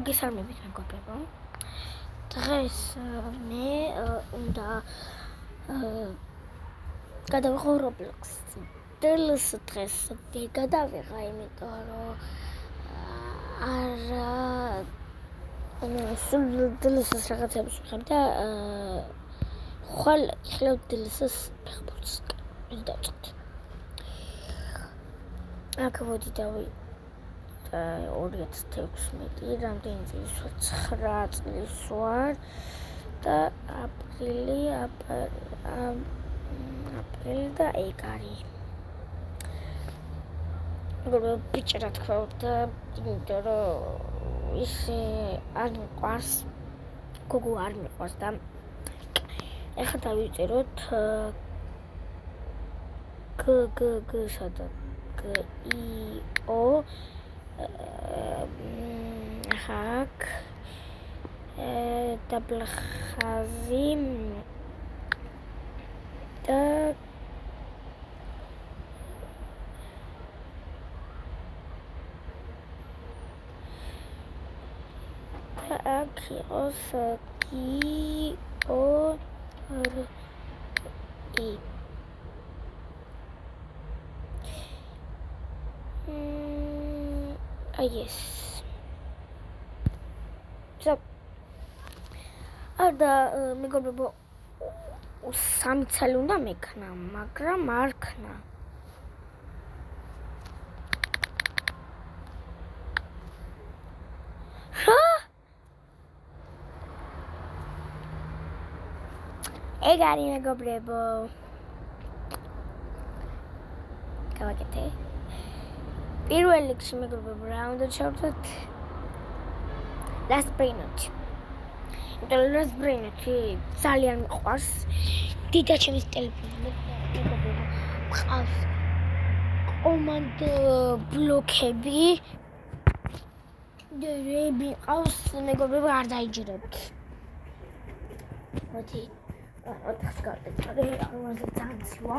მოგესალმებით მეგობრებო. დღეს მე უნდა გადავიღო Roblox-ი. DLC დღეს ვერ გადავიღა, იმიტომ რომ სულ DLC-ს რაღაცებს ვხებ და ხვალ იხლევ DLC-ს ფეხბურთს დავწყდი. აქ მოდი დავიდე 2016 რამდენი წლის ვარ 9 წლის ვარ და აპრილი და ეგ არის გოგო ბიჭი რა თქმა უნდა იმიტომ რომ ისე არ მიყვარს გოგო არ მიყვარს და ეხლა დავიწეროთ სადა GIO hack double ხაზი და აქ იყოს GIO yes. So, და მეგობრებო, სამი ცალი უნდა მექნა, მაგრამ არ ქნა. ეგ არის მეგობრებო. გავაკეთე. პირველ რიგში მეგობრებო რა უნდა ჩავთვალოთ? Last Brainot. იმიტომ რომ Last Brainot ძალიან მიყვარს. დიდად ჩემს ტელეფონზე მეგობრებო მყავს კომანდ ბლოკები. და რები ყავს მეგობრებო არ დაიჯერებთ. მოდი 4 გავდე. ამაზე ძალიან ცივა.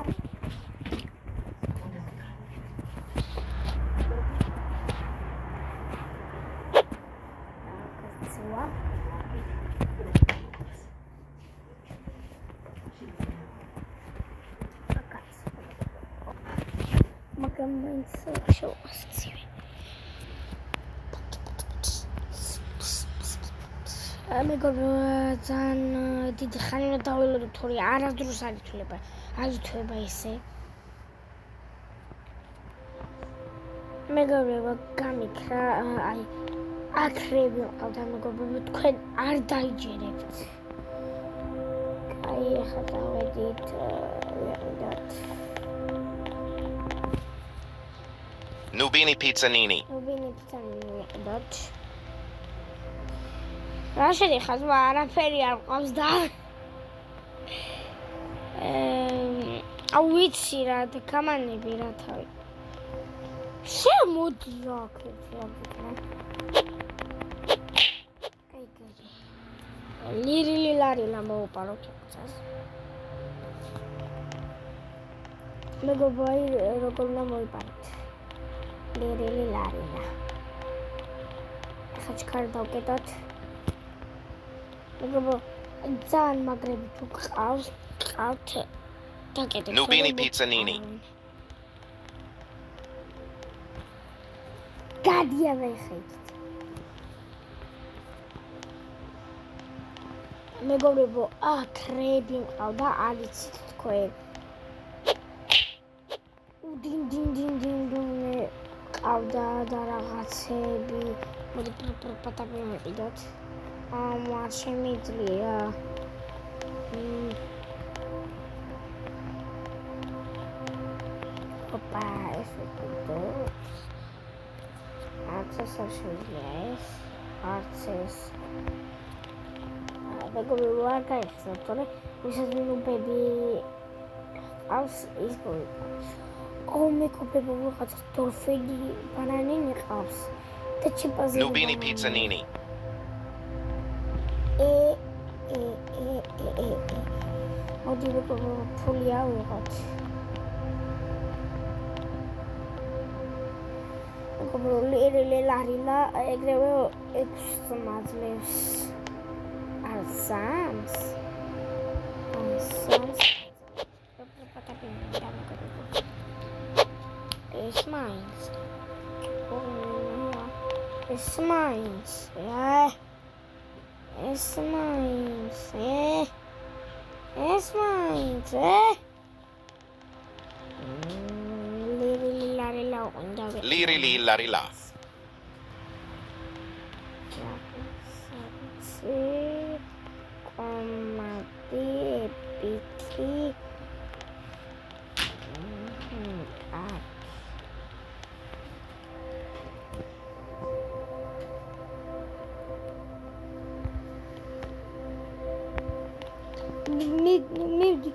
მეგობრებო ძალიან დიდი ხანი უნდა დავილოდო თორე არასდროს არ ითვლება ესე მეგობრებო გამიქრა აი აკრები ყავდა მეგობრებო თქვენ არ დაიჯერებთ აი ახლა დავედით ვიყიდოთ Nubini Pizzanini ვიყიდოთ რა შედიხარ ზღვა არაფერი არ ყავს და ვიცი რა და გამანები რა თავი შემოდი აქ ლირილი ლარილა მოვუპაროთ წას მეგობრებო როგორ უნდა მოვიპაროთ ლირილი ლარილა ახლა ჩქარი დავკეტოთ მეგობრებო ძალიან მაგრები თუ ყავთ დაკეტეთ Nubini Pizzanini გადია ვეხედით მეგობრებო აკრები მყავდა არ იცით თქვენ დინდინდინდინდუნე ყავდა და რაღაცები მოდი პატაპი მიყიდოთ არ შემიძლია ოპა ეს ვიყიდოთ არც ეს არ შემიძლია ეს არც ეს მეგობრებო არ გაიხსნათ თორე ვისაც მინუბები ყავს ის მოიყავს მეგობრებო რაღაცა დოლფინი ბანანი მიყავს და ჩიმპანზე Nubini Pizzanini მოდი მეგობრებო ფული ავიღოთ მეგობრული ლარილა ეგრევე 6 მაძლევს ასამს it's mine. It's mine. Yeah. It's mine. Yeah. It's mine. Yeah. Liri li lari la. Mevdi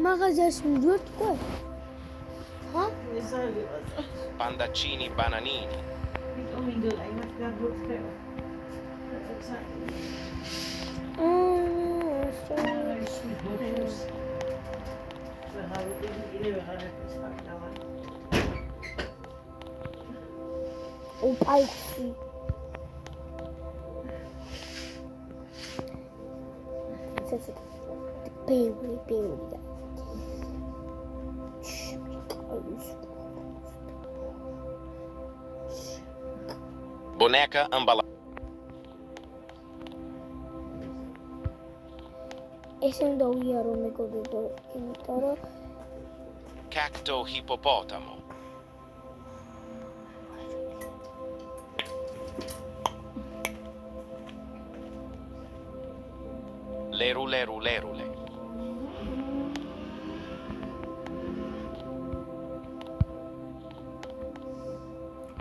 mağazası dört koy. Ha? Pandaccini bananini. O palco. Baby. Boneca ambalada. Esse não ia me cobrir então. Cacto hippopotamo. Lerule.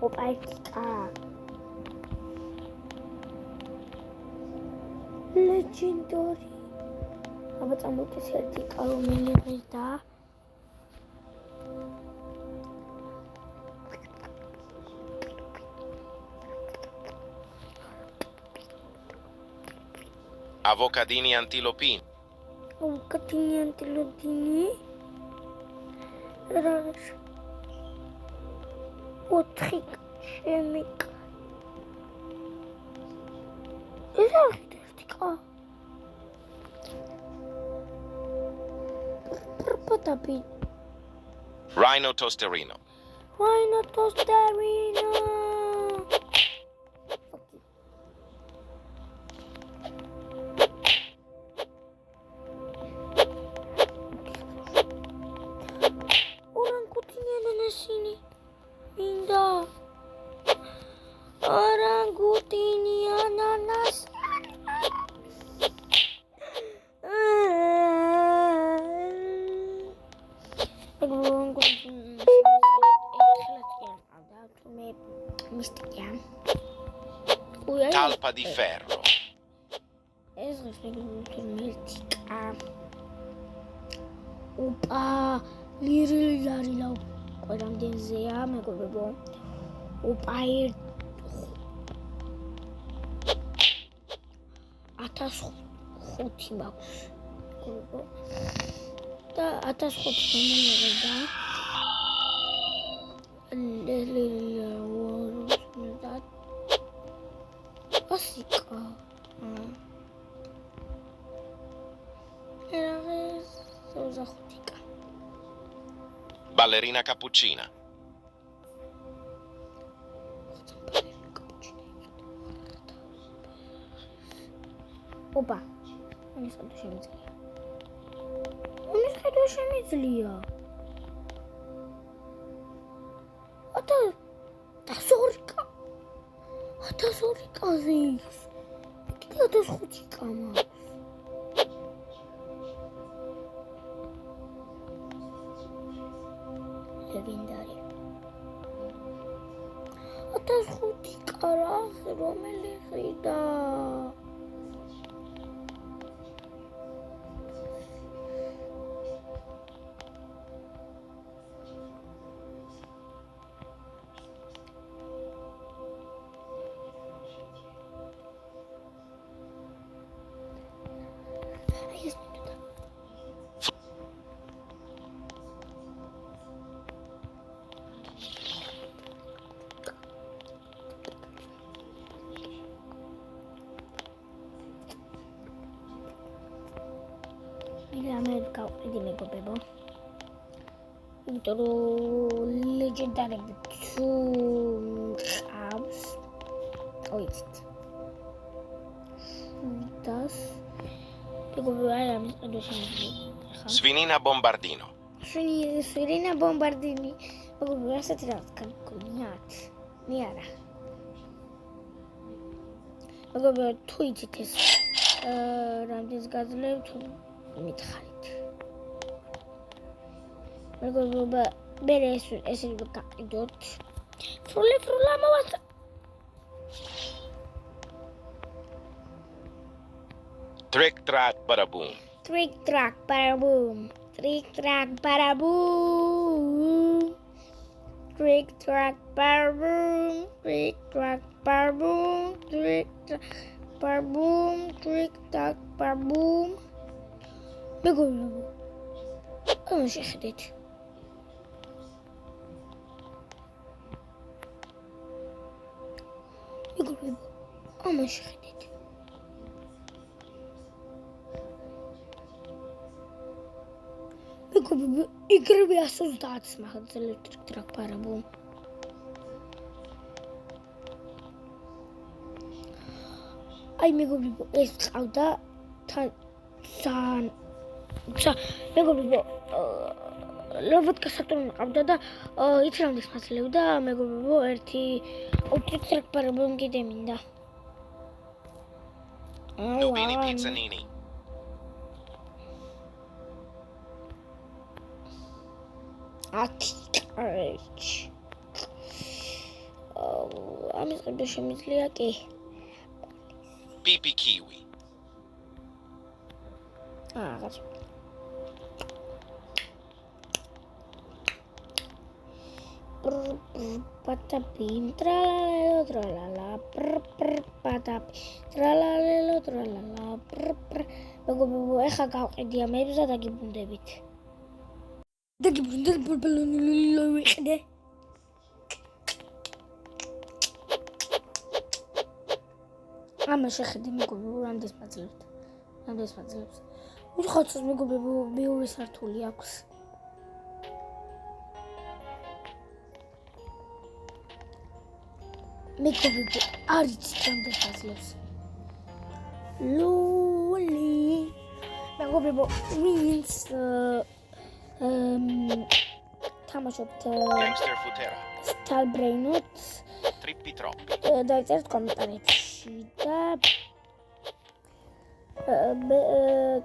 Opa, legendary. Aber dann muss es halt die Karomele da. Avocadini antilopini. Avocadini antilopini. Rash. Otrik chemik. Electrica. Perpatapi. Rhino tosterino. Orangutini ananas. Talpa di ferro. Opa, lirila. Quando desenhar, me cobrou. O pai atas ხუთი მაქვს. და 1500 მომედა. ასიკა. Ballerina cappuccina. Opa, ეს ხადო შემიძლია. ატა დასორიკა. ზის. კიდე 1500 კამა. ლეგენდარი. 1500 კარა რომელი ხიდა? გავყიდი მეგობრებო. იმიტომ რომ ლეგენდარები თუ ყავს. ოიცით. Das. მეგობრებო, აი ამის ყიდვა შემიძლია. Svinina bombardino. Svinina bombardini. მეგობრებო, ასეთი რაღაც გქონიათ. მე არა. მეგობრებო, თუ იცით ეს რამდენს გაძლევთ, მითხარით. მეგობრებო, მე ეს გაყიდოთ. სრულა მოვაცა. Trick track bada-boom. Trick track bada-boom. Trick track bada-boom. Trick track bada-boom. Trick track bada-boom. Trick track bada-boom. Trick track bada-boom. მეგობრებო, ამ შეხედეთ. მეგობრებო, ამ შეხედეთ. მეგობრებო, იგივე 130 მაგალითად ტრაქ პარაბო. აი მეგობრებო, ეს ყავდა თან მეგობრებო, ლობოტკა სატურნი ყავდა და იცი რამდენს მაძლევდა მეგობრებო, ერთი ტრაქ პარაბო კიდე მინდა. Nubini Pizzanini. ამის ყიდვა შემიძლია კი. Pipi Kiwi. რაღაც. Patapim tralalelo tralala patap tralalelo tralala მეგობრებო, ეხა გავყიდი ამებს და დაგიბრუნდებით. ვიყიდე. ამა შეხედე მეგობრებო, რამდენს მაძლევთ. უხოცოს მეგობრებო, მეორე სართული აქვს. მეგობრებო, არ იცით რამდენს მაძლევს. ლული. მეგობრებო, ვინც თამაშობთ Gangster Futera. Stalbrainot Trippi troppi. დაიწერთ კომენტარებში და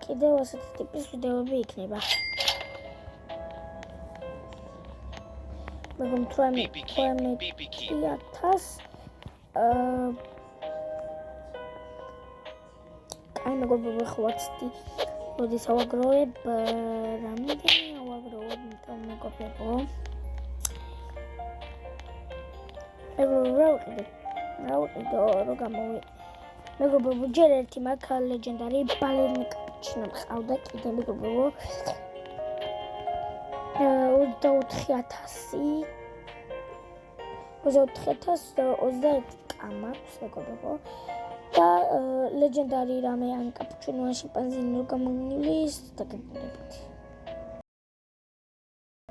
კიდევ ასეთი ტიპის ვიდეოები იქნება. მეგობრებო, Pipi Kiwi. Pipi Kiwi. 1000 აი მეგობრებო, ხვაცდი როდის ავაგროვებ რამდენი ავაგროვებ მეგობრებო. რავყიდო რო გამოვი. მეგობრებო, ჯერ ერთი მაგ ლეგენდარი ბალერინიკა მყავდა კიდე მეგობრებო. 24,021 კამაქვს მეგობრებო. და ლეგენდარი რამე ან კაპუჩინო ან შიმპანზინი რო გამოგნილი, დაგებულებით.